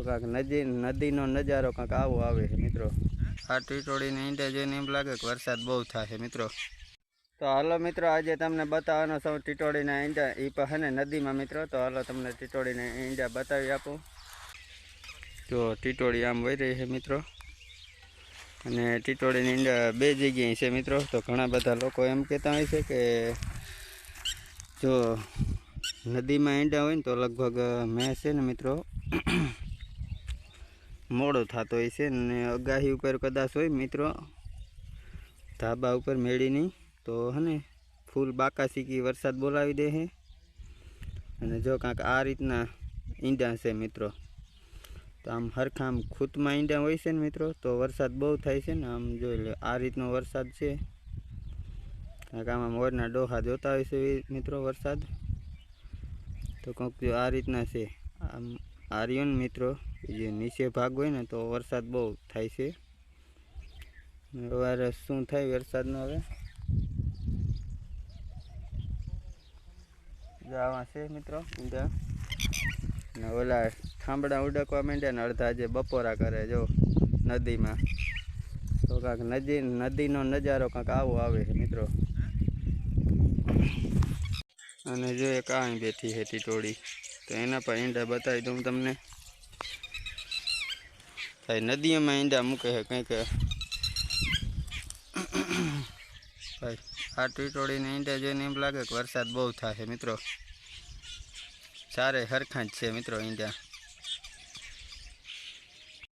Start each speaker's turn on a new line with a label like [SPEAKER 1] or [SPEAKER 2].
[SPEAKER 1] કાંક નદીનો નજારો કાંક આવો આવે છે મિત્રો। આ ટીટોળીને ઈંડા જોઈને એમ લાગે કે વરસાદ બહુ થશે મિત્રો। તો હાલો મિત્રો, આજે તમને બતાવવાનો છું ટીટોળીના ઈંડા એ પણ હે ને નદીમાં મિત્રો। તો હાલો તમને ટીટોળીના ઈંડા બતાવી આપું। તો ટીટોળી આમ વહી રહી છે મિત્રો, અને ટીટોળીના ઈંડા બે જગ્યાએ છે મિત્રો। તો ઘણા બધા લોકો એમ કહેતા હોય છે કે જો નદીમાં ઈંડા હોય ને તો લગભગ મેં છે ને મિત્રો મોડો થતો હોય છે, ને અગાહી ઉપર કદાચ હોય મિત્રો ધાબા ઉપર મેળીની તો હે ને ફૂલ બાકાશીકી વરસાદ બોલાવી દે છે। અને જો કાંક આ રીતના ઈંડા છે મિત્રો, તો આમ હરખા આમ ખૂતમાં ઈંડા હોય છે ને મિત્રો તો વરસાદ બહુ થાય છે ને। આમ જોઈ લો આ રીતનો વરસાદ છે, કાંક આમાં મોરના ડોહા જોતા હોય છે મિત્રો વરસાદ। તો કંઈક જો આ રીતના છે, આમ આર્યન મિત્રો જે નીચે ભાગ હોય ને તો વરસાદ બહુ થાય છે। હવે શું થાય વરસાદનો હવે આવા છે મિત્રો ઈંડા, ને ઓલા થાંભળા ઉડકવા માંડ્યા ને અડધા જે બપોરા કરે જો નદીમાં। તો કાંક નદીનો નજારો કાંક આવો આવે છે મિત્રો। અને જો એક અહીં બેઠી છે ટીટોળી, તો એના પર ઈંડા બતાવી દઉં તમને। ભાઈ નદીઓમાં ઈંડા મૂકે છે કંઈક ભાઈ। આ ટીટોળીને ઈંડા જોઈને એમ લાગે કે વરસાદ બહુ થશે મિત્રો। ચારે હરખા જ છે મિત્રો ઈંડા।